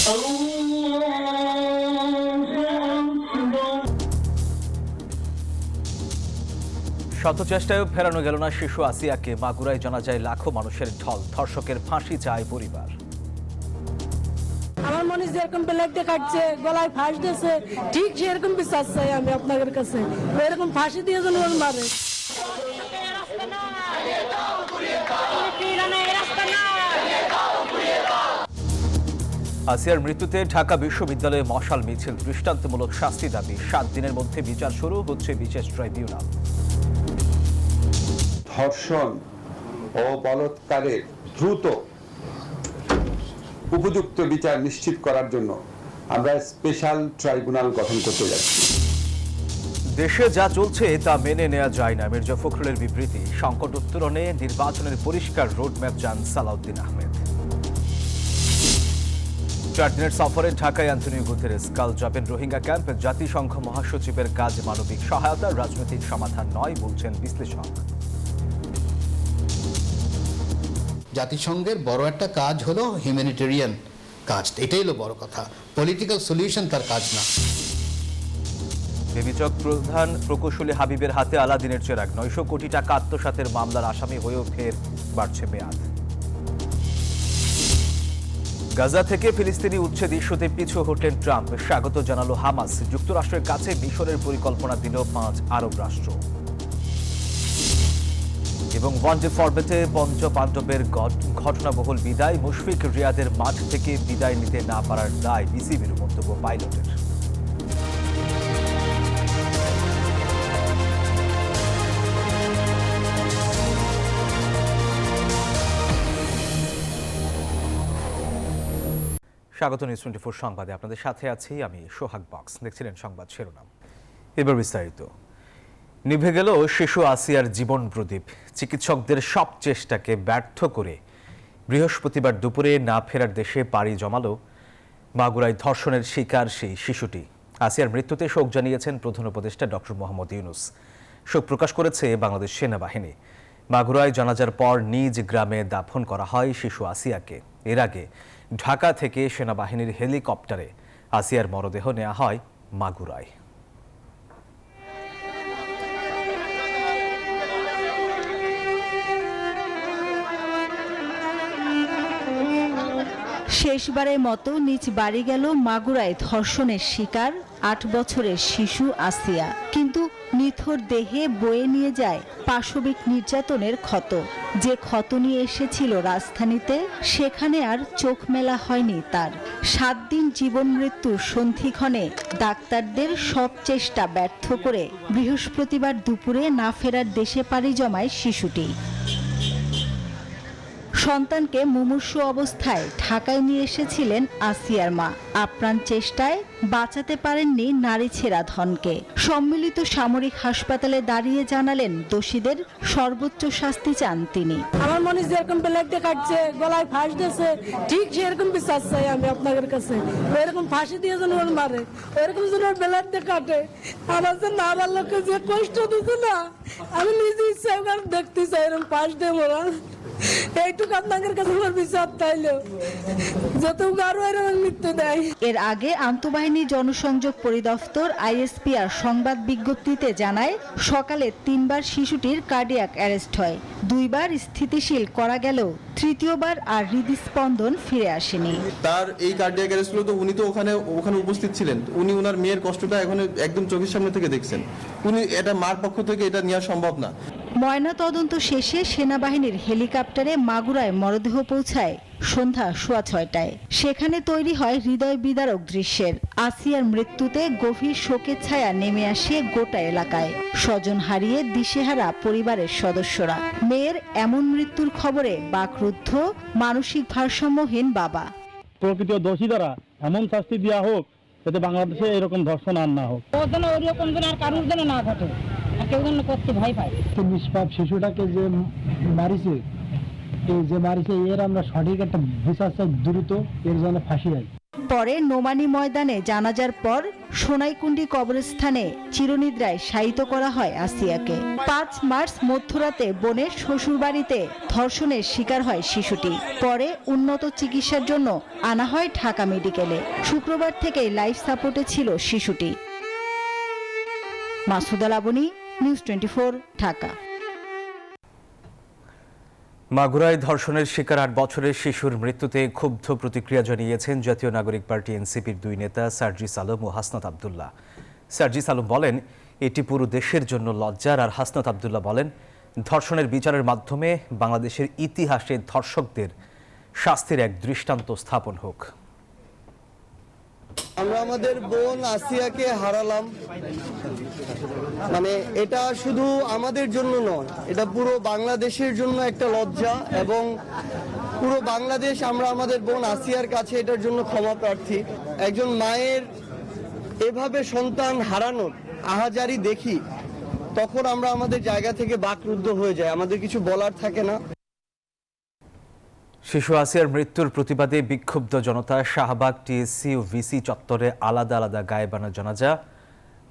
শত চেষ্টায়ও ফেরানো গেল না শিশু আসিয়াকে। মাগুরায় জানা যায় লাখো মানুষের ঢল, ধর্ষকের ফাঁসি চায় পরিবার। আমার মনে যেরকম ব্লেড দিয়ে কাটছে, গলায় ফাঁস দিয়েছে, ঠিক সেরকম বিচার চাই আমি আপনাদের কাছে। এরকম ফাঁসি দিয়ে যেন ওর মারে। আসিয়ার মৃত্যুতে ঢাকা বিশ্ববিদ্যালয়ে মশাল মিছিল, দৃষ্টান্তমূলক শাস্তি দাবি। 7 দিনের মধ্যে বিচার শুরু হচ্ছে বিশেষ ট্রাইব্যুনাল। ধর্ষণ ও বলাৎকারের দ্রুত উপযুক্ত বিচার নিশ্চিত করার জন্য আমরা স্পেশাল ট্রাইব্যুনাল গঠন করতে যাচ্ছি। দেশে যা চলছে তা মেনে নেওয়া যায় না, মির্জা ফখরুলের বিবৃতি। সংকট উত্তরণে নির্বাচনের পরিষ্কার রোডম্যাপ চান সালাউদ্দিন আহমেদ। 4 দিনের সফরে ঢাকায় অ্যান্টনিও গুতেরেস। কাল যাবেন রোহিঙ্গা ক্যাম্প। জাতিসংঘ মহাসচিবের কাজ মানবিক সহায়তা, রাজনৈতিক সমাধান নয় বলছেন বিশ্লেষক। জাতিসংঘের বড় একটা কাজ হলো হিউম্যানিটেরিয়ান কাজ, এটাই হলো বড় কথা। পলিটিক্যাল সলিউশন তার কাজ না। বিবেচক প্রধান প্রকৌশলী হাবিবের হাতে আলাদিনের চেরাগ। 900 কোটি টাকা আত্মসাতের মামলার আসামি হয়েও ফের বাড়ছে মেয়াদ। গাজা থেকে ফিলিস্তিনি উচ্ছেদ ইস্যুতে পিছু হটলেন ট্রাম্প। স্বাগত জানালো হামাস। যুক্তরাষ্ট্রের কাছে মিশরের পরিকল্পনা দিল 5 আরব রাষ্ট্র। এবং ওয়ানডে ফরম্যাটে পঞ্চপাণ্ডবের ঘটনাবহুল বিদায়। মুশফিক রিয়াদের মাঠ থেকে বিদায় নিতে না পারার দায় বিসিবির মন্তব্য পাইলটের। স্বাগত নিউজ 24 সংবাদে আপনাদের সাথে আছি আমি সোহাগ বক্স। দেখছিলেন সংবাদ শিরোনাম, এবার বিস্তারিত। নিভে গেল শিশু আসিয়ার জীবন প্রদীপ। চিকিৎসকদের সব চেষ্টাকে ব্যর্থ করে বৃহস্পতিবার দুপুরে না ফেরার দেশে পাড়ি জমালো মাগুরায় ধর্ষণের শিকার সেই শিশুটি। আসিয়ার মৃত্যুতে শোক জানিয়েছেন প্রধান উপদেষ্টা ডক্টর মোহাম্মদ ইউনূস। শোক প্রকাশ করেছে বাংলাদেশ সেনাবাহিনী। মাগুরায় জানাজার পর নিজ গ্রামে দাফন করা হয় শিশু আসিয়াকে। এর আগে ঢাকা থেকে সেনাবাহিনীর হেলিকপ্টারে আসিয়ার মরদেহ নেওয়া হয় মাগুরায়। শেষবারের মতো নিজ বাড়ি গেল মাগুরায় ধর্ষণের শিকার 8 বছরের শিশু আসিয়া। কিন্তু নিথর দেহে বয়ে নিয়ে যায় পাশবিক নির্যাতনের ক্ষত। যে ক্ষত নিয়ে এসেছিল রাজধানীতে, সেখানে আর চোখ মেলা হয়নি তার। 7 দিন জীবন মৃত্যুর সন্ধিক্ষণে ডাক্তারদের সব চেষ্টা ব্যর্থ করে বৃহস্পতিবার দুপুরে না ফেরার দেশে পাড়ি জমায় শিশুটি। সন্তানকে মুমূর্ষু অবস্থায় ঢাকায় নিয়ে এসেছিলেন আসিয়ার মা। আপ্রাণ চেষ্টায় বাঁচাতে পারেননি নারী ছেঁড়া ধনকে। সম্মিলিত সামরিক হাসপাতালে দাঁড়িয়ে জানালেন দোষীদের সর্বোচ্চ শাস্তি চান তিনি। আমার মনে যেরকম ব্লেড দিয়ে কাটছে, গলায় ফাঁস দিয়েছে, ঠিক সেরকম বিচার চাই আমি আপনাদের কাছে। এরকম ফাঁসি দিয়ে যেন ওর মারে, এরকম যেন ব্লেড দিয়ে কাটে। আমার যে না আমার লোককে যে কষ্ট দিচ্ছে না, আমি নিজে ইচ্ছা দেখতে চাই এরকম ফাঁস দিয়ে মোরা। এইটুকু আপনাদের কাছে আমার বিচার তাইলেও যতটুকু আরো এরকম মৃত্যু দেয়। এর আগে আন্তঃবাহিনী জনসংযোগ পরিদপ্তর আইএসপিআর সংবাদ বিজ্ঞপ্তিতে জানায়, সকালে 3 বার শিশুটির কার্ডিয়াক অ্যারেস্ট হয়। 2 বার স্থিতিশীল করা গেলেও তৃতীয়বার আর হৃদস্পন্দন ফিরে আসেনি। তার এই কার্ডিয়াক অ্যারেস্ট হলো, তো উনি তো ওখানে উপস্থিত ছিলেন। উনি ওনার মেয়ের কষ্টটা এখন একদম চোখের সামনে থেকে দেখছেন। উনি এটা মার পক্ষ থেকে এটা নেওয়া সম্ভব না। ময়না তদন্ত শেষে সেনাবাহিনীর হেলিকপ্টারে মাগুরায় মরদেহ পৌঁছায় সন্ধ্যা 6:15টায়। সেখানে তৈরি হয় হৃদয় বিদারক দৃশ্যের। আসিয়ার মৃত্যুতে গভীর শোকের ছায়া নেমে আসে গোটা এলাকায়। স্বজন হারিয়ে দিশেহারা পরিবারের সদস্যরা। মেয়ের এমন মৃত্যুর খবরে বাকরুদ্ধ মানসিক ভারসাম্যহীন বাবা। প্রকৃত দোষী দ্বারা এমন শাস্তি দেওয়া হোক যাতে বাংলাদেশে এরকম ধর্ষণ আর না হোক, ওরকম যেন আর কারোর জন্য না ঘটে, কেউ যেন করতে ভয় পায়। নিষ্পাপ শিশুটাকে যে মারিছে এর আমরা সঠিক একটা বিচার চাই, দ্রুত এর জন্য ফাঁসি হয়। পরে নোমানী ময়দানে জানাজার পর সোনাইকুণ্ডি কবরস্থানে চিরনিদ্রায় শায়িত করা হয় আসিয়াকে। 5 মার্চ মধ্যরাতে বোনের শ্বশুরবাড়িতে ধর্ষণের শিকার হয় শিশুটি। পরে উন্নত চিকিৎসার জন্য আনা হয় ঢাকা মেডিকেলে। শুক্রবার থেকেই লাইফ সাপোর্টে ছিল শিশুটি। মাসুদা লাবনী, নিউজ 24, ঢাকা। মাগুরায় ধর্ষণের শিকার 8 বছরের শিশুর মৃত্যুতে ক্ষুব্ধ প্রতিক্রিয়া জানিয়েছেন জাতীয় নাগরিক পার্টি এনসিপির 2 নেতা সার্জিস আলম ও হাসনাত আব্দুল্লাহ। সার্জিস আলম বলেন, এটি পুরো দেশের জন্য লজ্জার, আর হাসনাত আব্দুল্লাহ বলেন, ধর্ষণের বিচারের মাধ্যমে বাংলাদেশের ইতিহাসে ধর্ষকদের শাস্তির এক দৃষ্টান্ত স্থাপন হোক। আমরা আমাদের বোন আসিয়াকে হারালাম, মানে এটা শুধু আমাদের জন্য নয়, এটা পুরো বাংলাদেশের জন্য একটা লজ্জা, এবং পুরো বাংলাদেশ আমরা আমাদের বোন আসিয়ার কাছে এটার জন্য ক্ষমা প্রার্থী। একজন মায়ের এভাবে সন্তান হারানোর আহাজারি দেখি, তখন আমরা আমাদের জায়গা থেকে বাকরুদ্ধ হয়ে যায়, আমাদের কিছু বলার থাকে না। শিশু আসিয়ার মৃত্যুর প্রতিবাদে বিক্ষুব্ধ জনতা শাহবাগ, টিএসসি ও ভিসি চত্বরে আলাদা আলাদা গায়েবানা জানাজা,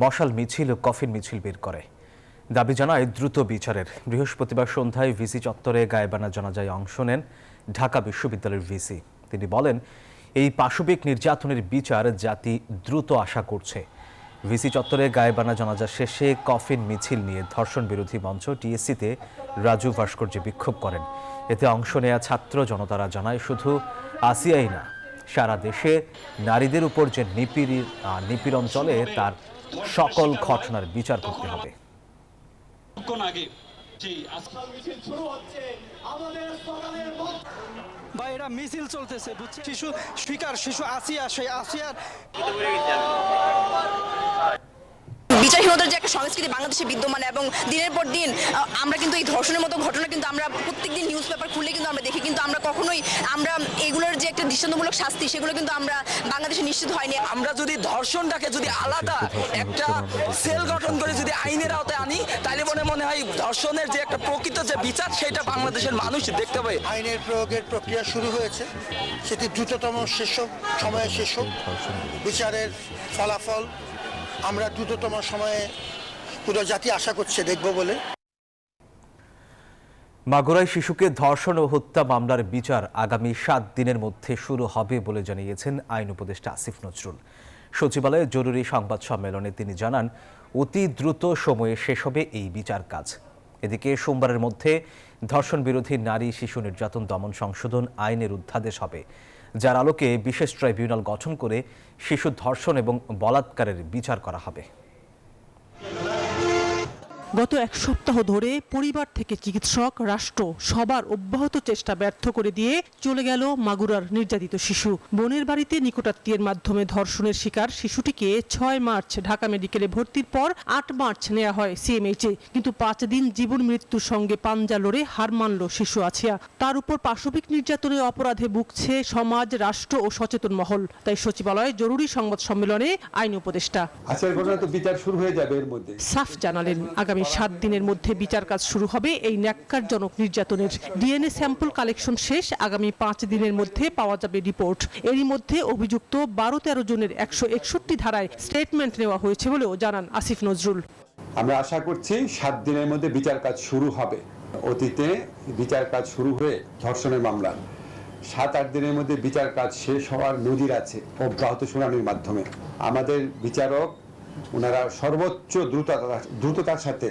মশাল মিছিল ও কফিন মিছিল বের করে। দাবি জানায় দ্রুত বিচারের। বৃহস্পতিবার সন্ধ্যায় ভিসি চত্বরে গায়েবানা জানাজায় অংশ নেন ঢাকা বিশ্ববিদ্যালয়ের ভিসি। তিনি বলেন, এই পাশবিক নির্যাতনের বিচার জাতি দ্রুত আশা করছে। ভিসি চত্বরে গায়েবানা জানাজা শেষে কফিন মিছিল নিয়ে ধর্ষণ বিরোধী মঞ্চ টিএসসিতে রাজু ভাস্কর্যে বিক্ষোভ করেন। এতে অংশ নেয়া ছাত্র জনতারা জানায়, শুধু আসিয়াই না, সারা দেশে নারীদের উপর যে নিপীড়ন চলে তার সকল ঘটনার বিচার করতে হবে। বা এরা মিছিল চলতেছে, শিশু শিকার, শিশু আসিয়া, সেই আসিয়ার বিচারহীনতার যে একটা সংস্কৃতি বাংলাদেশে বিদ্যমান, এবং দিনের পর দিন আমরা কিন্তু এই ধর্ষণের মতো ঘটনা কিন্তু আমরা প্রত্যেকদিন নিউজ পেপার খুললে কিন্তু আমরা দেখি, কিন্তু আমরা কখনোই আমরা এগুলোর যে একটা দৃষ্টান্তমূলক শাস্তি সেগুলো কিন্তু আমরা বাংলাদেশে নিশ্চিত হয়নি। আমরা যদি ধর্ষণটাকে যদি আলাদা একটা সেল গঠন করে যদি আইনের আওতায় আনি, তাহলে মনে হয় ধর্ষণের যে একটা প্রকৃত যে বিচার সেটা বাংলাদেশের মানুষ দেখতে পাবে। আইনের প্রয়োগের প্রক্রিয়া শুরু হয়েছে, সেটি দ্রুততম সময়ে শেষ হোক। বিচারের ফলাফল আমরা দ্রুততম সময়ে পুরো জাতি আশা করছে দেখব বলে। মাগুরায় শিশুকে ধর্ষণ ও হত্যা মামলার বিচার আগামী 7 দিনের মধ্যে শুরু হবে বলে জানিয়েছেন আইন উপদেষ্টা আসিফ নজরুল। সচিবালয়ে জরুরি সংবাদ সম্মেলনে তিনি জানান, অতি দ্রুত সময়ে শেষ হবে এই বিচার কাজ। এদিকে সোমবারের মধ্যে ধর্ষণ বিরোধী নারী শিশু নির্যাতন দমন সংশোধন আইনের অধ্যাদেশ হবে, যার আলোকে বিশেষ ট্রাইব্যুনাল গঠন করে শিশু ধর্ষণ এবং বলাৎকারের বিচার করা হবে। গত 1 সপ্তাহ ধরে পরিবার থেকে চিকিৎসক, রাষ্ট্র সবার অব্যাহত চেষ্টা ব্যর্থ করে দিয়ে চলে গেল মাগুরার নির্যাতিত শিশু। বোনের বাড়িতে নিকটাত্মীয়ের মাধ্যমে ধর্ষণের শিকার শিশুটিকে 6 মার্চ ঢাকা মেডিকেলে ভর্তির পর 8 মার্চ নেওয়া হয় সিএমএইচে, কিন্তু 5 দিন জীবন মৃত্যুর সঙ্গে পাঞ্জা লড়ে হার মানল শিশু আসিয়া। তার উপর পাশবিক নির্যাতনের অপরাধে ভুগছে সমাজ, রাষ্ট্র ও সচেতন মহল। তাই সচিবালয়ে জরুরি সংবাদ সম্মেলনে আইন উপদেষ্টা বিচার শুরু হয়ে যাবে এর মধ্যে সাফ জানালেন, আগামী 7 দিনের মধ্যে বিচার কাজ শুরু হবে এই ন্যাক্কারজনক নির্যাতনের। ডিএনএ স্যাম্পল কালেকশন শেষ, আগামী 5 দিনের মধ্যে পাওয়া যাবে রিপোর্ট। এরই মধ্যে অভিযুক্ত 12-13 জনের 161 ধারায় স্টেটমেন্ট নেওয়া হয়েছে বলেও জানান আসিফ নজরুল। আমরা আশা করছি 7 দিনের মধ্যে বিচার কাজ শুরু হবে। অতীতে বিচার কাজ শুরু হয়ে ধর্ষণের মামলা 7-8 দিনের মধ্যে বিচার কাজ শেষ হওয়ার নজির আছে অব্যাহত শুনানির মাধ্যমে। আমাদের বিচারক ওনারা সর্বোচ্চ দ্রুততার সাথে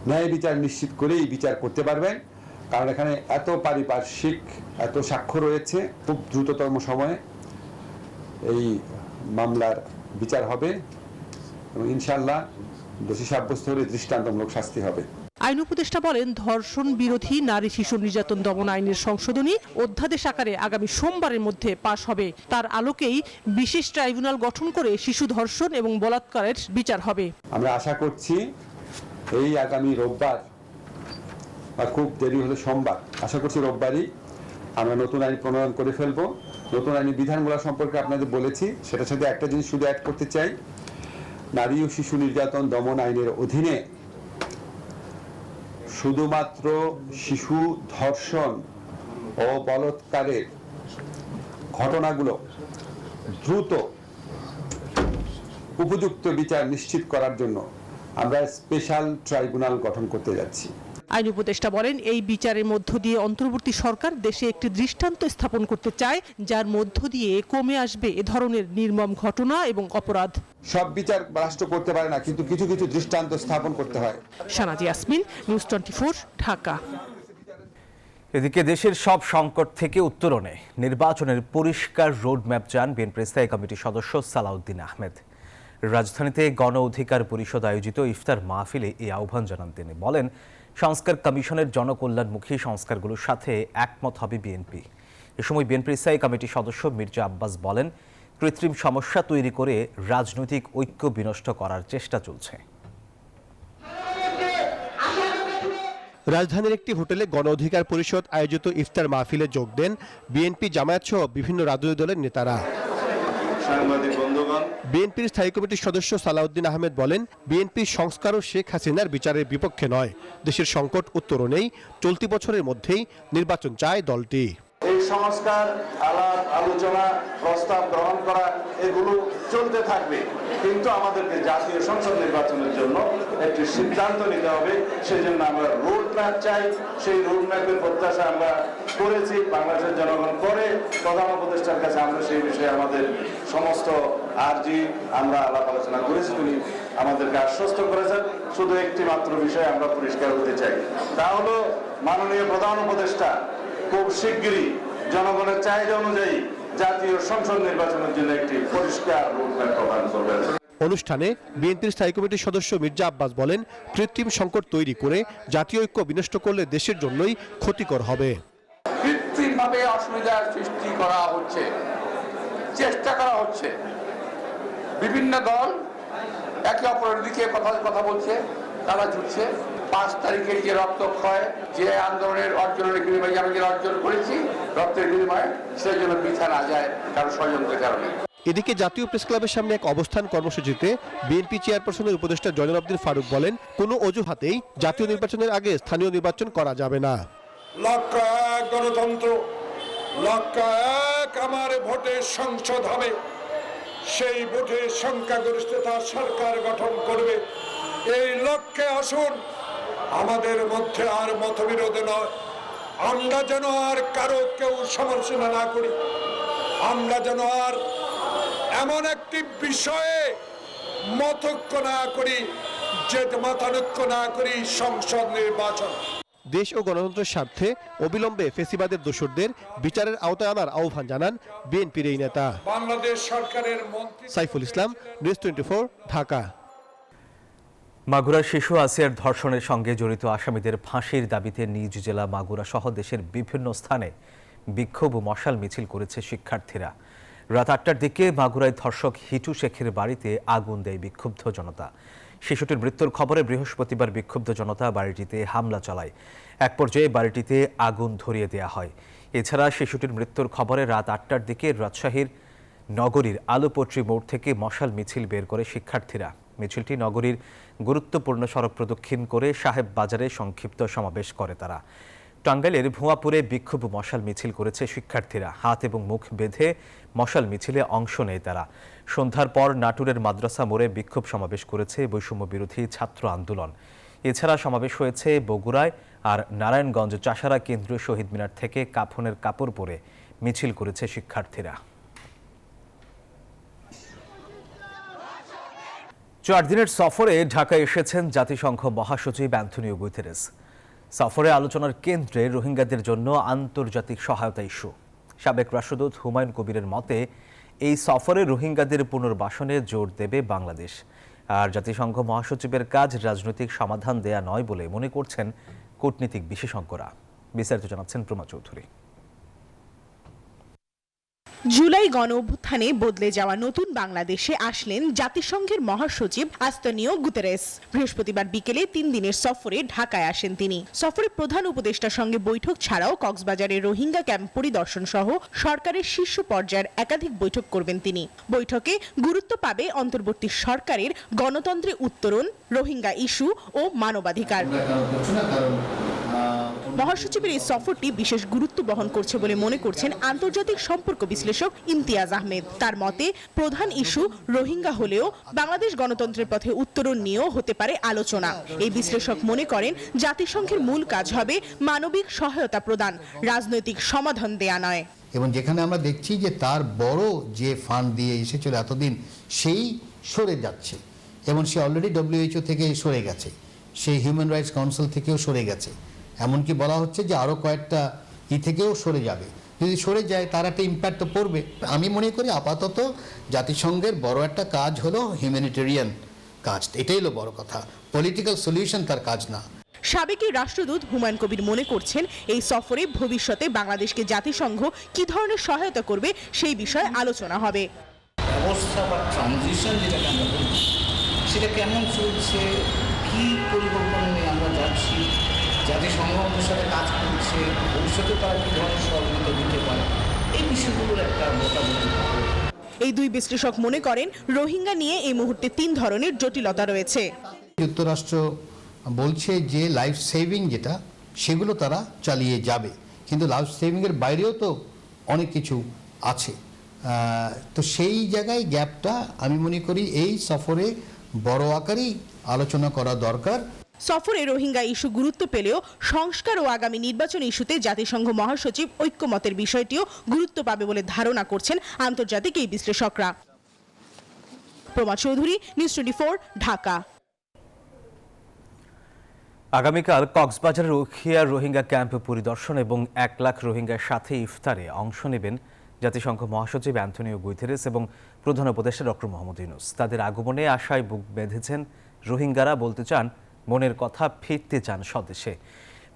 ন্যায় বিচার নিশ্চিত করেই বিচার করতে পারবেন, কারণ এখানে এত পারিপার্শ্বিক, এত সাক্ষ্য রয়েছে। খুব দ্রুততম সময়ে এই মামলার বিচার হবে এবং ইনশাআল্লাহ দোষী সাব্যস্ত হলে দৃষ্টান্তমূলক শাস্তি হবে। আইন উপদেষ্টা বলেন, ধর্ষণ বিরোধী নারী শিশু নির্যাতন দমন আইনের সংশোধনী অধ্যাদেশ আকারে আগামী সোমবারের মধ্যে পাশ হবে। তার আলোকেই বিশেষ ট্রাইব্যুনাল গঠন করে শিশু ধর্ষণ এবং বলাৎকারের বিচার হবে। আমরা আশা করছি এই আগামী রোববার বা খুব দেরি হলে সোমবার, আশা করছি রোববারই আমরা নতুন আইন প্রণয়ন করে ফেলবো। নতুন আইনি বিধানগুলো সম্পর্কে আপনাদের বলেছি, সেটার সাথে একটা জিনিস শুধু অ্যাড করতে চাই। নারী ও শিশু নির্যাতন দমন আইনের অধীনে শুধুমাত্র শিশু ধর্ষণ ও বলাৎকারের ঘটনাগুলো দ্রুত উপযুক্ত বিচার নিশ্চিত করার জন্য আমরা স্পেশাল ট্রাইব্যুনাল গঠন করতে যাচ্ছি। আইন উপদেষ্টা বলেন, এই বিচারের মধ্য দিয়ে অন্তর্বর্তী সরকার দেশে একটি দৃষ্টান্ত স্থাপন করতে চায়, যার মধ্য দিয়ে কমে আসবে এ ধরনের নির্মম ঘটনা এবং অপরাধ। সব বিচার রাষ্ট্র করতে পারে না, কিন্তু কিছু কিছু দৃষ্টান্ত স্থাপন করতে হয়। শানাজি ইয়াসমিন, নিউজ 24, ঢাকা। এদিকে দেশের সব সংকট থেকে উত্তরণে নির্বাচনের পরিষ্কার রোডম্যাপ চান বিএনপির স্থায়ী কমিটির সদস্য সালাউদ্দিন আহমেদ। রাজধানীতে গণ অধিকার পরিষদ আয়োজিত ইফতার মাহফিলে এই আহ্বান জানান তিনি। বলেন, সংস্কার কমিশনের জনকল্যাণমুখী সংস্কারগুলোর সাথে একমত হবে বিএনপি। এ সময় বিএনপির স্থায়ী কমিটির সদস্য মির্জা আব্বাস বলেন, কৃত্রিম সমস্যা তৈরি করে রাজনৈতিক ঐক্য বিনষ্ট করার চেষ্টা চলছে। রাজধানীর একটি হোটেলে গণ অধিকার পরিষদ আয়োজিত ইফতার মাহফিলে যোগ দেন বিএনপি, জামায়াত সহ বিভিন্ন রাজনৈতিক দলের নেতারা। বিএনপির স্থায়ী কমিটির সদস্য সালাউদ্দিন আহমেদ বলেন, বিএনপি সংস্কার ও শেখ হাসিনার বিচারের বিপক্ষে নয়। দেশের সংকট উত্তরণেই চলতি বছরের মধ্যেই নির্বাচন চায় দলটি। এই সংস্কার আলাপ আলোচনা প্রস্তাব গ্রহণ করা এগুলো চলতে থাকবে, কিন্তু আমাদেরকে জাতীয় সংসদ নির্বাচনের জন্য একটি সিদ্ধান্ত নিতে হবে। সেই জন্য আমরা রোড ম্যাপ চাই। সেই রোড ম্যাপের প্রত্যাশা আমরা করেছি, বাংলাদেশের জনগণ করে। প্রধান উপদেষ্টার কাছে আমরা সেই বিষয়ে আমাদের সমস্ত আর্জি আমরা আলাপ আলোচনা করেছি। তিনি আমাদেরকে আশ্বস্ত করেছেন। শুধু একটি মাত্র বিষয় আমরা পরিষ্কার হতে চাই, তা হলো মাননীয় প্রধান উপদেষ্টা খুব শিগগিরই জনগণের চাহিদা অনুযায়ী জাতীয় সংসদ নির্বাচনের জন্য একটি পরিষ্কার রোডম্যাপ প্রদান করবেন। অনুষ্ঠানে বিএনপির স্থায়ী কমিটির সদস্য মির্জা আব্বাস বলেন, কৃত্রিম সংকট তৈরি করে জাতীয় ঐক্য বিনষ্ট করলে দেশের জন্যই ক্ষতিকর হবে। কৃত্রিমভাবে অসুবিধার সৃষ্টি করা হচ্ছে, চেষ্টা করা হচ্ছে। বিভিন্ন দল একে অপরের দিকে কথা বলছে, তারা জুটছে। 5 তারিখে যে রক্তক্ষয়, যে আন্দোলনের অর্জনের বিনিময়ে আমি যে অর্জন করেছি রক্তের বিনিময়ে, সেই জন্য বৃথা না যায় কারো ষড়যন্ত্রের কারণে। এদিকে জাতীয় প্রেস ক্লাবের সামনে এক অবস্থান কর্মসূচিতে বিএনপি চেয়ারপারসনের উপদেষ্টা জয়নুল আবদীন ফারুক বলেন, কোনো অজুহাতেই জাতীয় নির্বাচনের আগে স্থানীয় নির্বাচন করা যাবে না। লক্ষ এক গণতন্ত্র, লক্ষ এক আমার ভোটে সংসদ হবে। সেই ভোটে সংখ্যাগরিষ্ঠতা সরকার গঠন করবে। এই লক্ষ্যে আসুন। আমাদের মধ্যে আর মতবিরোধ নয়। আমরা যেন আর কারো কেউ সমালোচনা না করি। আমরা যেন আর এমন একটি বিষয়ে মতৈক্য না করি, যে মতানৈক্য না করি সংসদ নির্বাচন। দেশ ও গণতন্ত্রের স্বার্থে অবিলম্বে ফেসিবাদের দোষরদের বিচারের আওতায় আনার আহ্বান জানান বিএনপির এই নেতা। বাংলাদেশ সরকারের মন্ত্রী সাইফুল ইসলাম, নিউজ 24, ঢাকা। মাগুরার শিশু আসিয়ার ধর্ষণের সঙ্গে জড়িত আসামিদের ফাঁসির দাবিতে নিজ জেলা মাগুরা সহ দেশের বিভিন্ন স্থানে বিক্ষোভ ও মশাল মিছিল করেছে শিক্ষার্থীরা। রাত 8টার দিকে মাগুরায় ধর্ষক হিটু শেখের বাড়িতে আগুন দেয় বিক্ষুব্ধ জনতা। শিশুটির মৃত্যুর খবরে বৃহস্পতিবার বিক্ষুব্ধ জনতা বাড়িটিতে হামলা চালায়। এক পর্যায়ে বাড়িটিতে আগুন ধরিয়ে দেওয়া হয়। এছাড়া শিশুটির মৃত্যুর খবরে রাত 8টার দিকে রাজশাহীর নগরীর আলোপট্রি মোড় থেকে মশাল মিছিল বের করে শিক্ষার্থীরা। মিছিলটি নগরীর গুরুত্বপূর্ণ সড়ক প্রদক্ষিণ করে সাহেব বাজারে সংক্ষিপ্ত সমাবেশ করে তারা। টাঙ্গাইলের ভুয়াপুরে বিক্ষোভ মশাল মিছিল করেছে শিক্ষার্থীরা। হাত এবং মুখ বেঁধে মশাল মিছিলে অংশ নেয় তারা। সন্ধ্যার পর নাটোরের মাদ্রাসা মোড়ে বিক্ষোভ সমাবেশ করেছে বৈষম্য বিরোধী ছাত্র আন্দোলন। এছাড়া সমাবেশ হয়েছে বগুড়ায় আর নারায়ণগঞ্জ চাষারা কেন্দ্রীয় শহীদ মিনার থেকে কাফনের কাপড় পরে মিছিল করেছে শিক্ষার্থীরা। 4 দিনের সফরে ঢাকায় এসেছেন জাতিসংঘ মহাসচিব অ্যান্টনিও গুতেরেস। সফরে আলোচনার কেন্দ্রে রোহিঙ্গাদের জন্য আন্তর্জাতিক সহায়তা ইস্যু। সাবেক রাষ্ট্রদূত হুমায়ুন কবিরের মতে, এই সফরে রোহিঙ্গাদের পুনর্বাসনে জোর দেবে বাংলাদেশ। আর জাতিসংঘ মহাসচিবের কাজ রাজনৈতিক সমাধান দেয়া নয় বলে মনে করছেন কূটনীতিক বিশেষজ্ঞরা। বিস্তারিত জানাচ্ছেন প্রমা চৌধুরী। জুলাই গণ অভ্যুত্থানে বদলে যাওয়া নতুন বাংলাদেশে আসলেন জাতিসংঘের মহাসচিব অ্যান্টনিও গুতেরেস। বৃহস্পতিবার বিকেলে 3 দিনের সফরে ঢাকায় আসেন তিনি। সফরে প্রধান উপদেষ্টার সঙ্গে বৈঠক ছাড়াও কক্সবাজারের রোহিঙ্গা ক্যাম্প পরিদর্শন সহ সরকারের শীর্ষ পর্যায়ের একাধিক বৈঠক করবেন তিনি। বৈঠকে গুরুত্ব পাবে অন্তর্বর্তী সরকারের গণতন্ত্রে উত্তরণ, রোহিঙ্গা ইস্যু ও মানবাধিকার। মহাসচিবের এই সফরটি বিশেষ গুরুত্ব বহন করছে বলে মনে করছেন আন্তর্জাতিক সম্পর্ক বিশ্লেষক ইমতিয়াজ আহমেদ। তার মতে প্রধান ইস্যু রোহিঙ্গা হলেও বাংলাদেশ গণতন্ত্রের পথে উত্তরণ নিয়েও হতে পারে আলোচনা। এই বিশ্লেষক মনে করেন জাতিসংঘের মূল কাজ হবে মানবিক সহায়তা প্রদান, রাজনৈতিক সমাধান দেয়া নয়। এবং যেখানে আমরা দেখছি যে তার বড় যে ফান্ড দিয়ে এসেছিল এতদিন সেই সরে যাচ্ছে এবং সে অলরেডি WHO থেকে সরে গেছে, সেই হিউম্যান রাইটস কাউন্সিল থেকেও সরে গেছে, এমনকি বলা হচ্ছে যে আরও কয়েকটা থেকেও সরে যাবে। যদি সরে যায় তার একটা ইম্প্যাক্ট তো পড়বে। আমি মনে করি আপাতত জাতিসংঘের বড় একটা কাজ হলো হিউম্যানিটেরিয়ান কাজ, এটাই হলো বড় কথা, পলিটিক্যাল সলিউশন তার কাজ না। সাবেক রাষ্ট্রদূত হুমায়ুন কবির মনে করছেন এই সফরে ভবিষ্যতে বাংলাদেশকে জাতিসংঘ কি ধরনের সহায়তা করবে সেই বিষয়ে আলোচনা হবে। ব্যবস্থা বা ট্রানজিশন যেটাকে আমরা বলি সেটা কেমন চলছে, কি পরিকল্পনা নিয়ে আমরা যাচ্ছি, জাতিসংঘ আমাদের সাথে কাজ করছে, ভবিষ্যতে তারা কি ধরনের সহযোগিতা দিতে পারে, এই বিষয়গুলোর একটা মোটামুটি। এই দুই বিশ্লেষক মনে করেন রোহিঙ্গা নিয়ে এই মুহূর্তে 3 ধরনের জটিলতা রয়েছে। যুক্তরাষ্ট্র বলছে যে লাইফ সেভিং যেটা সেগুলো তারা চালিয়ে যাবে, কিন্তু লাইফ সেভিংয়ের বাইরেও তো অনেক কিছু আছে। তো সেই জায়গায় গ্যাপটা আমি মনে করি এই সফরে বড় আকারেই আলোচনা করা দরকার। সফরে রোহিঙ্গা ইস্যু গুরুত্ব পেলেও সংস্কার ও আগামী নির্বাচন ইস্যুতে জাতিসংঘ মহাসচিব ঐক্যমতের বিষয়টিও গুরুত্ব পাবে বলে ধারণা করছেন আন্তর্জাতিক এই বিশ্লেষকরা। প্রমা চৌধুরী, নিউজ 24, ঢাকা। আগামীকাল কক্সবাজারের উখিয়া রোহিঙ্গা ক্যাম্প পরিদর্শন এবং 1 লাখ রোহিঙ্গার সাথে ইফতারে অংশ নেবেন জাতিসংঘ মহাসচিব অ্যান্টনিও গুতেরেস এবং প্রধান উপদেষ্টা ডক্টর মোহাম্মদ ইউনূস। তাদের আগমনে আশায় বুক বেঁধেছেন রোহিঙ্গারা, বলতে চান মনের কথা, ফিরতে চান স্বদেশে।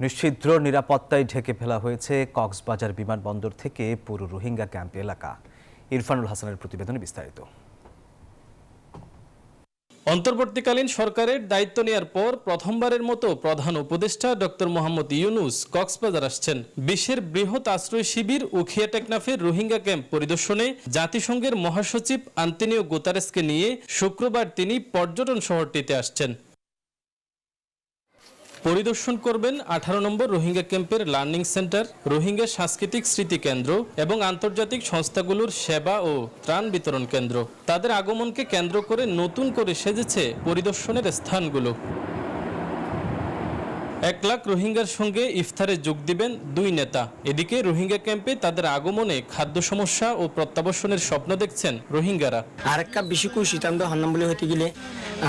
নিশ্ছিদ্র নিরাপত্তায় ঢেকে ফেলা হয়েছে কক্সবাজার বিমানবন্দর থেকে পুরো রোহিঙ্গা ক্যাম্প এলাকা। ইরফানুল হাসানের প্রতিবেদনে বিস্তারিত। অন্তর্বর্তীকালীন সরকারের দায়িত্ব নেয়ার পর প্রথমবারের মতো প্রধান উপদেষ্টা ডক্টর মোহাম্মদ ইউনূস কক্সবাজার আসছেন। বিশ্বের বৃহৎ আশ্রয় শিবির উখিয়া টেকনাফের রোহিঙ্গা ক্যাম্প পরিদর্শনে জাতিসংঘের মহাসচিব আন্তনিও গুতেরেসকে নিয়ে শুক্রবার তিনি পর্যটন শহরটিতে আসছেন। পরিদর্শন করবেন 18 নম্বর রোহিঙ্গা ক্যাম্পের লার্নিং সেন্টার, রোহিঙ্গা সাংস্কৃতিক স্মৃতি কেন্দ্র এবং আন্তর্জাতিক সংস্থাগুলোর সেবা ও ত্রাণ বিতরণ কেন্দ্র। তাদের আগমনকে কেন্দ্র করে নতুন করে সেজেছে পরিদর্শনের স্থানগুলো। 1 লাখ রোহিঙ্গার সঙ্গে ইফতারে যোগ দিবেন 2 নেতা। এদিকে রোহিঙ্গা ক্যাম্পে তাদের আগমনে খাদ্য সমস্যা ও প্রত্যাবাসনের স্বপ্ন দেখছেন রোহিঙ্গারা। আরেকটা বেশি খুশি তাম হান্নাম বলে হইতে গেলে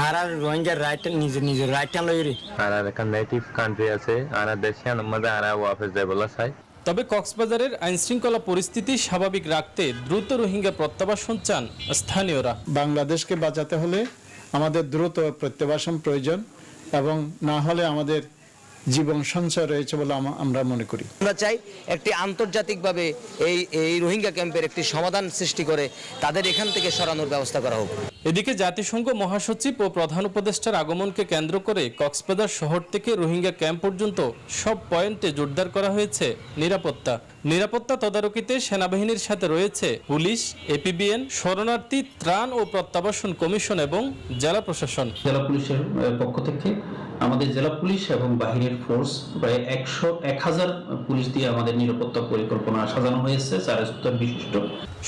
আর রোহিঙ্গার রাইট নিজের রাইটটা লইরে আর একটা নেটিভ কান্ট্রি আছে আর দেশে আমাদের আর ওয়াফেজ দেবলা চাই। তবে কক্সবাজারের আইনশৃঙ্খলা পরিস্থিতি স্বাভাবিক রাখতে দ্রুত রোহিঙ্গা প্রত্যাবাসন চান স্থানীয়রা। বাংলাদেশকে বাঁচাতে হলে আমাদের দ্রুত প্রত্যাবাসন প্রয়োজন এবং না হলে আমাদের জীবন সঞ্চয় রয়েছে বলে আমরা মনে করি। আমরা চাই একটি আন্তর্জাতিকভাবে এই রোহিঙ্গা ক্যাম্পের একটি সমাধান সৃষ্টি করে তাদের এখান থেকে সরানোর ব্যবস্থা করা হোক। এদিকে জাতিসংঘ মহাসচিব ও প্রধান উপদেষ্টার আগমনকে কেন্দ্র করে কক্সবাজার শহর থেকে রোহিঙ্গা ক্যাম্প পর্যন্ত সব পয়েন্টে জোরদার করা হয়েছে নিরাপত্তা তদারকিতে সেনাবাহিনীর সাথে রয়েছে পুলিশ, APBN, শরণার্থী ত্রাণ ও প্রত্যাবাসন কমিশন এবং জেলা প্রশাসন। জেলা পুলিশের পক্ষ থেকে আমাদের জেলা পুলিশ এবং বাহিনীর ফোর্স প্রায় 1000 পুলিশ দিয়ে আমাদের নিরাপত্তা পরিকল্পনা সাজানো হয়েছে 4 স্তর বিশিষ্ট।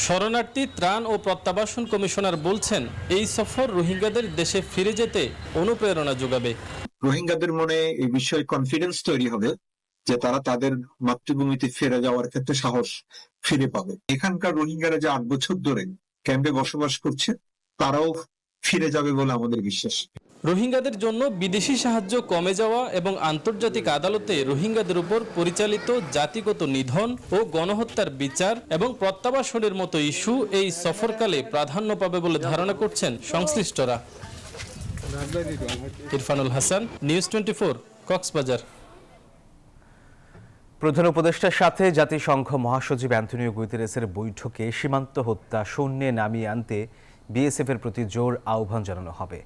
শরণার্থী ত্রাণ ও প্রত্যাবাসন কমিশনার বলছেন এই সফর রোহিঙ্গাদের দেশে ফিরে যেতে অনুপ্রেরণা যোগাবে। রোহিঙ্গাদের মনে এই বিষয়ে কনফিডেন্স তৈরি হবে যে তারা তাদের মাতৃভূমিতে ফিরে যাওয়ার ক্ষেত্রে সাহস ফিরে পাবে। এখানকার রোহিঙ্গারা যে 8 বছর ধরে ক্যাম্পে বসবাস করছে তারাও ফিরে যাবে বলে আমাদের বিশ্বাস। রোহিঙ্গাদের জন্য বিদেশি সাহায্য কমে যাওয়া এবং আন্তর্জাতিক আদালতে রোহিঙ্গাদের উপর পরিচালিত জাতিগত নিধন ও গণহত্যার বিচার এবং প্রত্যাবাসনের মতো ইস্যু এই সফরকালে প্রাধান্য পাবে বলে ধারণা করছেন সংশ্লিষ্টরা। ইরফানুল হাসান, নিউজ 24, কক্সবাজার। প্রধান উপদেষ্টার সাথে জাতিসংঘ মহাসচিব অ্যান্টনিও গুতেরেসের বৈঠকে সীমান্ত হত্যা শূন্যে নামিয়ে আনতে BSF-এর প্রতি জোর আহ্বান জানানো হবে।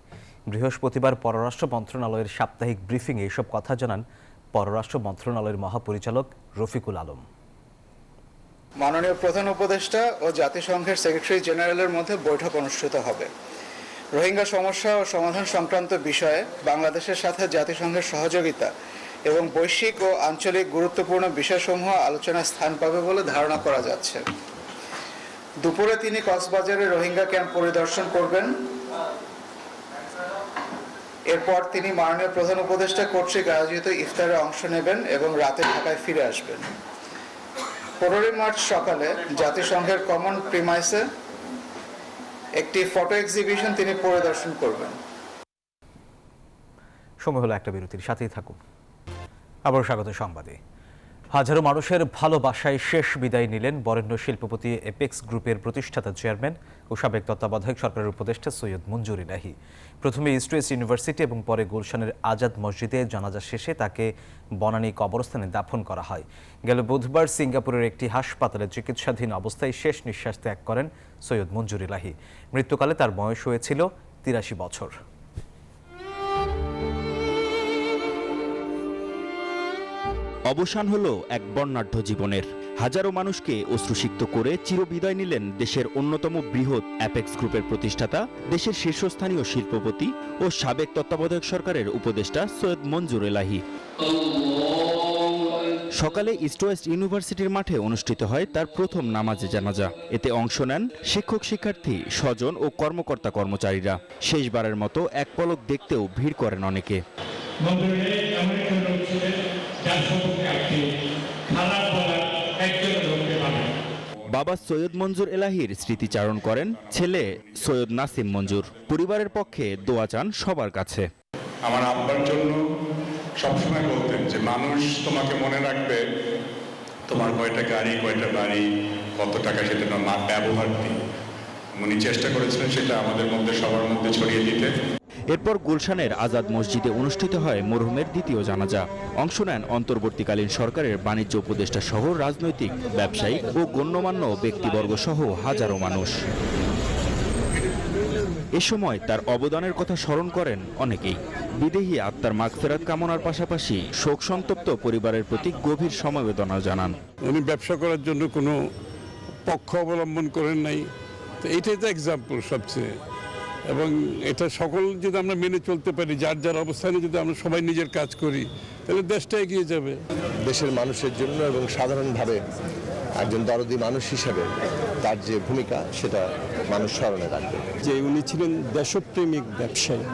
বৃহস্পতিবার পররাষ্ট্র মন্ত্রণালয়ের সাপ্তাহিক ব্রিফিংয়ে এসব কথা জানান পররাষ্ট্র মন্ত্রণালয়ের মহাপরিচালক রফিকুল আলম। মাননীয় প্রধান উপদেষ্টা ও জাতিসংঘের সেক্রেটারি জেনারেলের মধ্যে বৈঠক অনুষ্ঠিত হবে। রোহিঙ্গা সমস্যা ও সমাধান সংক্রান্ত বিষয়ে বাংলাদেশের সাথে জাতিসংঘের সহযোগিতা এবং বৈশ্বিক ও আঞ্চলিক গুরুত্বপূর্ণ বিষয়সমূহ আলোচনায় স্থান পাবে বলে ধারণা করা যাচ্ছে। দুপুরে তিনি কক্সবাজারে রোহিঙ্গা ক্যাম্প পরিদর্শন করবেন। এরপর তিনি মাননীয় প্রধান উপদেষ্টা কর্তৃক আয়োজিত ইফতারে অংশ নেবেন এবং রাতে ঢাকায় ফিরে আসবেন। 15 মার্চ সকালে জাতিসংঘের কমন প্রিমাইসে একটি ফটো এক্সিবিশন তিনি পরিদর্শন করবেন। সময় হলো একটা বিরতির, সাথেই থাকুন। আবার স্বাগত সংবাদে। হাজারো মানুষের ভালোবাসায় শেষ বিদায় নিলেন বরেণ্য শিল্পপতি এপেক্স গ্রুপের প্রতিষ্ঠাতা চেয়ারম্যান ও সাবেক তত্ত্বাবধায়ক সরকারের উপদেষ্টা সৈয়দ মঞ্জুর ইলাহি। প্রথমে ইস্ট ওয়েস্ট ইউনিভার্সিটি এবং পরে গুলশানের আজাদ মসজিদে জানাজা শেষে তাকে বনানী কবরস্থানে দাফন করা হয়। গেল বুধবার সিঙ্গাপুরের একটি হাসপাতালে চিকিৎসাধীন অবস্থায় শেষ নিঃশ্বাস ত্যাগ করেন সৈয়দ মঞ্জুর ইলাহি। মৃত্যুকালে তার বয়স হয়েছিল 83 বছর। অবসান হলো এক বর্ণাঢ্য জীবনের। হাজারো মানুষকে অশ্রুসিক্ত করে চিরবিদায় নিলেন দেশের অন্যতম বৃহৎ অ্যাপেক্স গ্রুপের প্রতিষ্ঠাতা, দেশের শীর্ষস্থানীয় শিল্পপতি ও সাবেক তত্ত্বাবধায়ক সরকারের উপদেষ্টা সৈয়দ মঞ্জুর ইলাহি। সকালে ইস্ট ওয়েস্ট ইউনিভার্সিটির মাঠে অনুষ্ঠিত হয় তার প্রথম নামাজে জানাজা। এতে অংশ নেন শিক্ষক, শিক্ষার্থী, স্বজন ও কর্মকর্তা কর্মচারীরা। শেষবারের মতো এক পলক দেখতেও ভিড় করেন অনেকে। বাবা সৈয়দ মঞ্জুর এলাহির স্মৃতিচারণ করেন ছেলে সৈয়দ নাসিম মঞ্জুর। পরিবারের পক্ষে দোয়া চান সবার কাছে। আমার আব্বার জন্য সবসময় বলতেন যে মানুষ তোমাকে মনে রাখবে তোমার কয়টা গাড়ি, কয়টা বাড়ি, কত টাকা, সেটা না ব্যবহার দিয়ে। উনি চেষ্টা করেছিলেন সেটা আমাদের মধ্যে, সবার মধ্যে ছড়িয়ে দিতে। এরপর গুলশানের আজাদ মসজিদে অনুষ্ঠিত হয় মরহুমের দ্বিতীয় জানাজা। অংশ নেন অন্তর্বর্তীকালীন সরকারের বাণিজ্য উপদেষ্টা সহ রাজনৈতিক, ব্যবসায়িক ও গণ্যমান্য ব্যক্তিবর্গ সহ হাজারো মানুষ। এ সময় তার অবদানের কথা স্মরণ করেন অনেকেই। বিদেহী আত্মার মাগফিরাত কামনার পাশাপাশি শোক সন্তপ্ত পরিবারের প্রতি গভীর সমবেদনা জানান। উনি ব্যবসা করার জন্য কোনো পক্ষ অবলম্বন করেন নাই, তো এইটাই তো এক্সাম্পল সবচেয়ে। এবং এটা সকল যদি আমরা মেনে চলতে পারি, যার যার অবস্থানে যদি আমরা সবাই নিজের কাজ করি, তাহলে দেশটা এগিয়ে যাবে। দেশের মানুষের জন্য এবং সাধারণভাবে একজন দরদি মানুষ হিসেবে তার যে ভূমিকা, সেটা মানুষ স্মরণে রাখবে। যে উনি ছিলেন দেশপ্রেমিক ব্যবসায়ী,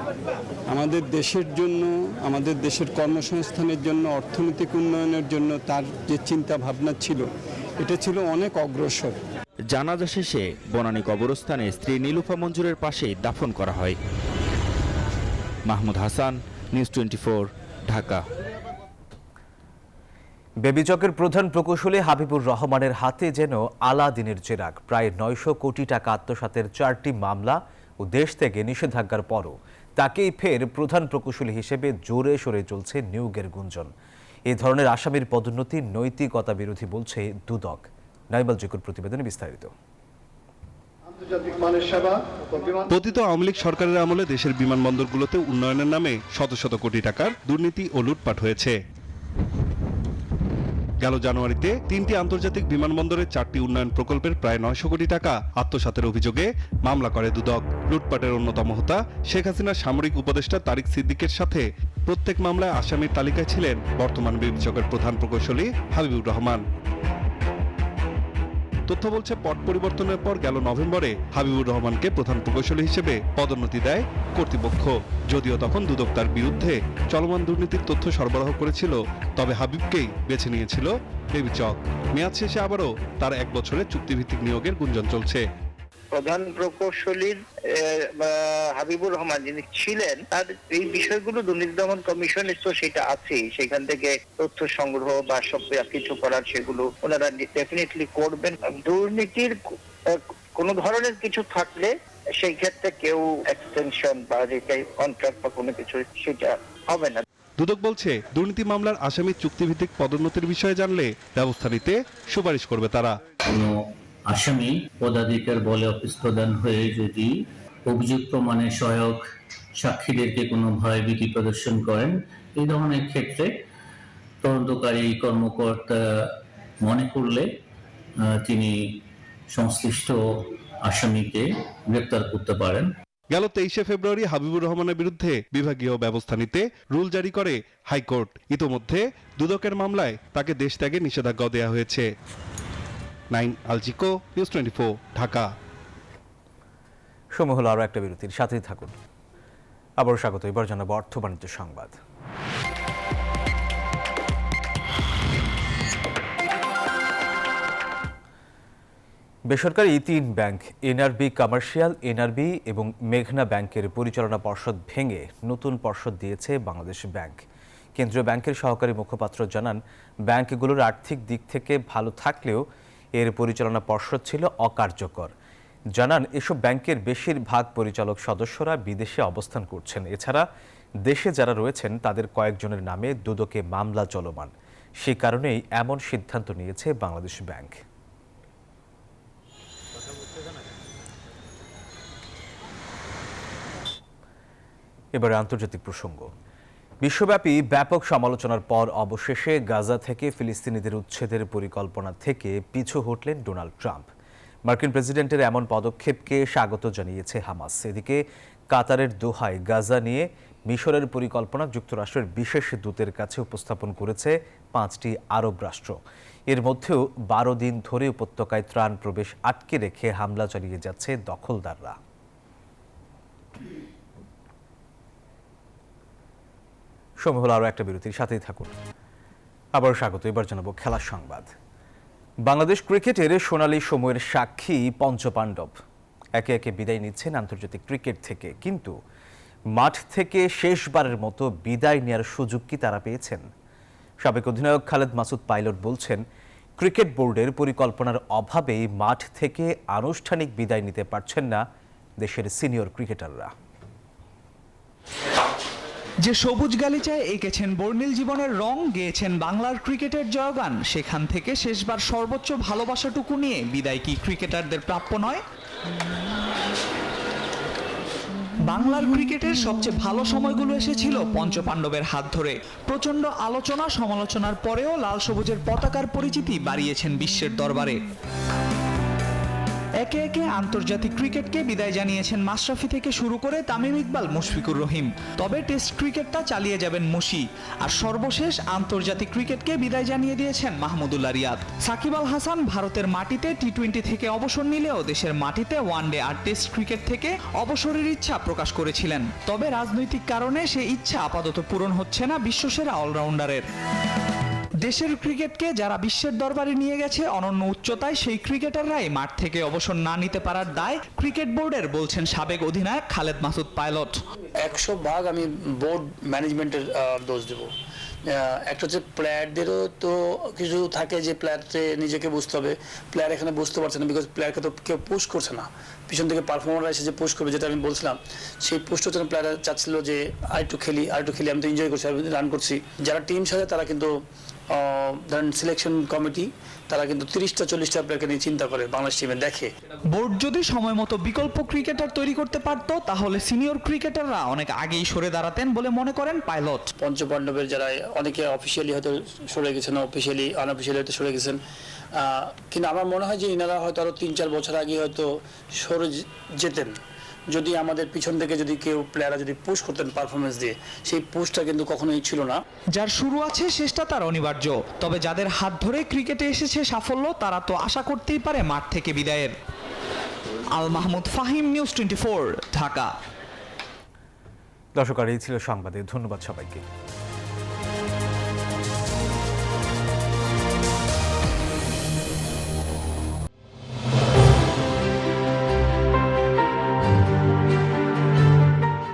আমাদের দেশের জন্য, আমাদের দেশের কর্মসংস্থানের জন্য, অর্থনৈতিক উন্নয়নের জন্য তার যে চিন্তা ভাবনা ছিল, এটা ছিল অনেক অগ্রসর। জানাজা শেষে বনানী কবরস্থানে স্ত্রী নীলুফা মঞ্জুরের পাশেই দাফন করা হয়। মাহমুদ হাসান, নিউজ 24, ঢাকা। বেবিচকের প্রধান প্রকৌশলী হাবিবুর রহমানের হাতে যেন আলাদিনের চেরাগ। প্রায় 900 কোটি টাকা আত্মসাতের 4টি মামলা ও দেশ থেকে নিষেধাজ্ঞার পরও তাকেই ফের প্রধান প্রকৌশলী হিসেবে জোরে সোরে চলছে নিয়োগের গুঞ্জন। এই ধরনের আসামির পদোন্নতি নৈতিকতা বিরোধী বলছে দুদক। নাইবাল জিকুর প্রতিবেদনে বিস্তারিত। পতিত আওয়ামী লীগ সরকারের আমলে দেশের বিমানবন্দরগুলোতে উন্নয়নের নামে শত শত কোটি টাকার দুর্নীতি ও লুটপাট হয়েছে। গেল জানুয়ারিতে 3টি আন্তর্জাতিক বিমানবন্দরের 4টি উন্নয়ন প্রকল্পের প্রায় 900 কোটি টাকা আত্মসাতের অভিযোগে মামলা করে দুদক। লুটপাটের অন্যতম হোতা শেখ হাসিনার সামরিক উপদেষ্টা তারিক সিদ্দিকের সাথে প্রত্যেক মামলায় আসামির তালিকায় ছিলেন বর্তমান বেবিচকের প্রধান প্রকৌশলী হাবিবুর রহমান। তথ্য বলছে, পট পরিবর্তনের পর গেল নভেম্বরে হাবিবুর রহমানকে প্রধান প্রকৌশলী হিসেবে পদোন্নতি দেয় কর্তৃপক্ষ। যদিও তখন দুদক তার বিরুদ্ধে চলমান দুর্নীতির তথ্য সরবরাহ করেছিল, তবে হাবিবকেই বেছে নিয়েছিল বেবিচক। মেয়াদ শেষে আবারও তার 1 বছরের চুক্তিভিত্তিক নিয়োগের গুঞ্জন চলছে। প্রধান প্রকৌশলীর হাবিবুর রহমান যিনি ছিলেন, তার এই বিষয়গুলো দুর্নীতি দমন কমিশনের তো সেটা আছেই, সেখান থেকে তথ্য সংগ্রহ বা সব কিছু করার, সেগুলো ওনারা ডেফিনেটলি করবেন। দুর্নীতির কোনো ধরনের কিছু থাকলে সেই ক্ষেত্রে কেউ এক্সটেনশন বা কন্ট্রাক্ট বা কোনো কিছু সেটা হবে না। দুদক বলছে, দুর্নীতি মামলার আসামি চুক্তিভিত্তিক পদোন্নতির বিষয়ে জানলে ব্যবস্থা নিতে সুপারিশ করবে তারা। আসামি পদাধিকার বলে অফিস প্রদান হয়ে যদি অভিযোগ প্রমাণে সহায়ক সাক্ষীদেরকে কোনো ভয়ভীতি প্রদর্শন করেন, এই ধরনের ক্ষেত্রে তদন্তকারী কর্মকর্তা মনে করলে তিনি সংশ্লিষ্ট আসামিকে গ্রেপ্তার করতে পারেন। গেল 23শে ফেব্রুয়ারি হাবিবুর রহমানের বিরুদ্ধে বিভাগীয় ব্যবস্থা নিতে রুল জারি করে হাইকোর্ট। ইতোমধ্যে দুদকের মামলায় তাকে দেশ ত্যাগে নিষেধাজ্ঞা দেওয়া হয়েছে। নাইন আলজিকো, নিউজ 24, ঢাকা। সময় হলো আরও একটা বিরতির, সাথেই থাকুন। আবার স্বাগত। এবার জানাবো অর্থ বাণিজ্য সংবাদ। বেসরকারি 3 ব্যাংক এনআরবি কমার্শিয়াল, এনআরবি এবং মেঘনা ব্যাংকের পরিচালনা পর্ষদ ভেঙে নতুন পর্ষদ দিয়েছে বাংলাদেশ ব্যাংক। কেন্দ্রীয় ব্যাংকের সহকারী মুখপাত্র জানান, ব্যাংকগুলোর আর্থিক দিক থেকে ভালো থাকলেও এর পরিচালনা পর্ষদ ছিল অকার্যকর। জানান, এসব ব্যাংকের বেশিরভাগ পরিচালক সদস্যরা বিদেশে অবস্থান করছেন। এছাড়া দেশে যারা রয়েছেন তাদের কয়েকজনের নামে দুদকে মামলা চলমান। সে কারণেই এমন সিদ্ধান্ত নিয়েছে বাংলাদেশ ব্যাংক। এবারে আন্তর্জাতিক প্রসঙ্গ। বিশ্বব্যাপী ব্যাপক সমালোচনার পর অবশেষে গাজা থেকে ফিলিস্তিনিদের উচ্ছেদের পরিকল্পনা থেকে পিছু হটলেন ডোনাল্ড ট্রাম্প। মার্কিন প্রেসিডেন্টের এমন পদক্ষেপকে স্বাগত জানিয়েছে হামাস। এদিকে কাতারের দোহায় গাজা নিয়ে মিশরের পরিকল্পনা যুক্তরাষ্ট্রের বিশেষ দূতের কাছে উপস্থাপন করেছে 5টি আরব রাষ্ট্র। এর মধ্যেও 12 দিন ধরে উপত্যকায় ত্রাণ প্রবেশ আটকে রেখে হামলা চালিয়ে যাচ্ছে দখলদাররা। সময় হলো আরও একটা বিরতির, সাথেই থাকুন। আবার স্বাগত। এবার জানাবো খেলার সংবাদ। বাংলাদেশ ক্রিকেটের সোনালী সময়ের সাক্ষী পঞ্চপাণ্ডব একে একে বিদায় নিচ্ছেন আন্তর্জাতিক ক্রিকেট থেকে। কিন্তু মাঠ থেকে শেষবারের মতো বিদায় নেওয়ার সুযোগ কি তারা পেয়েছেন? সাবেক অধিনায়ক খালেদ মাসুদ পাইলট বলছেন, ক্রিকেট বোর্ডের পরিকল্পনার অভাবেই মাঠ থেকে আনুষ্ঠানিক বিদায় নিতে পারছেন না দেশের সিনিয়র ক্রিকেটাররা। যে সবুজ গালিচায় এঁকেছেন বর্ণিল জীবনের রং, গেয়েছেন বাংলার ক্রিকেটের জয়গান, সেখান থেকে শেষবার সর্বোচ্চ ভালোবাসাটুকু নিয়ে বিদায় কি ক্রিকেটারদের প্রাপ্য নয়? বাংলার ক্রিকেটের সবচেয়ে ভালো সময়গুলো এসেছিল পঞ্চপাণ্ডবের হাত ধরে। প্রচণ্ড আলোচনা সমালোচনার পরেও লাল সবুজের পতাকার পরিচিতি বাড়িয়েছেন বিশ্বের দরবারে। একে একে আন্তর্জাতিক ক্রিকেটকে বিদায় জানিয়েছেন মাশরাফি থেকে শুরু করে তামিম ইকবাল, মুশফিকুর রহিম। তবে টেস্ট ক্রিকেটটা চালিয়ে যাবেন মুশি। আর সর্বশেষ আন্তর্জাতিক ক্রিকেটকে বিদায় জানিয়ে দিয়েছেন মাহমুদুল্লাহ রিয়াদ। সাকিব আল হাসান ভারতের মাটিতে টি-20 থেকে অবসর নিলেও দেশের মাটিতে ওয়ানডে আর টেস্ট ক্রিকেট থেকে অবসরের ইচ্ছা প্রকাশ করেছিলেন। তবে রাজনৈতিক কারণে সেই ইচ্ছা আপাতত পূরণ হচ্ছে না বিশ্বসেরা অলরাউন্ডারের। দেশের ক্রিকেটকে যারা বিশ্বের দরবারে নিয়ে গেছে অনন্য উচ্চতায়, সেই ক্রিকেটাররাই মাঠ থেকে অবসর না নিতে পারার দায় ক্রিকেট বোর্ডের, বলছেন সাবেক অধিনায়ক খালেদ মাসুদ পাইলট। 100% আমি বোর্ড ম্যানেজমেন্টের দোষ দেব। একটা হচ্ছে প্লেয়ারদেরও তো কিছু থাকে যে প্লেয়ারকে নিজেকে বুঝতে হবে। প্লেয়ার এখানে বুঝতে পারছে না, বিকজ প্লেয়ারকে তো কেউ পুশ করছে না। পিছন থেকে পারফর্মাররা এসে যে পুশ করবে, যেটা আমি বলছিলাম, সেই পুশটার জন্য প্লেয়াররা চাচ্ছিল যে আরেকটু খেলি। আমি তো এনজয় করছি, আমি রান করছি। যারা টিম সাথে তারা কিন্তু ধরেন সিলেকশন কমিটি, তারা কিন্তু 30-40টা প্লেয়ারকে নিয়ে চিন্তা করে বাংলাদেশ টিমে দেখে। বোর্ড যদি সময় মতো বিকল্প ক্রিকেটার তৈরি করতে পারতো তাহলে সিনিয়র ক্রিকেটাররা অনেক আগেই সরে দাঁড়াতেন বলে মনে করেন পাইলট। পঞ্চপাণ্ডবের যারা অনেকে অফিসিয়ালি হয়তো সরে গেছেন, অফিসিয়ালি আনঅফিসিয়ালি হয়তো সরে গেছেন, কিন্তু আমার মনে হয় যে ইনারা হয়তো আরো 3-4 বছর আগে হয়তো সরে যেতেন যদি আমাদের পিছন থেকে যদি কেউ প্লেয়াররা যদি পুশ করতেন পারফরমেন্স দিয়ে। সেই পুশটা কিন্তু কখনোই ছিল না। যার শুরু আছে শেষটা তার অনিবার্য। তবে যাদের হাত ধরে ক্রিকেটে এসেছে সাফল্য, তারা তো আশা করতেই পারে মাঠ থেকে বিদায়ের। আল মাহমুদ ফাহিম, নিউজ 24, ঢাকা। দর্শক, আর এই ছিল সংবাদে। ধন্যবাদ সবাইকে।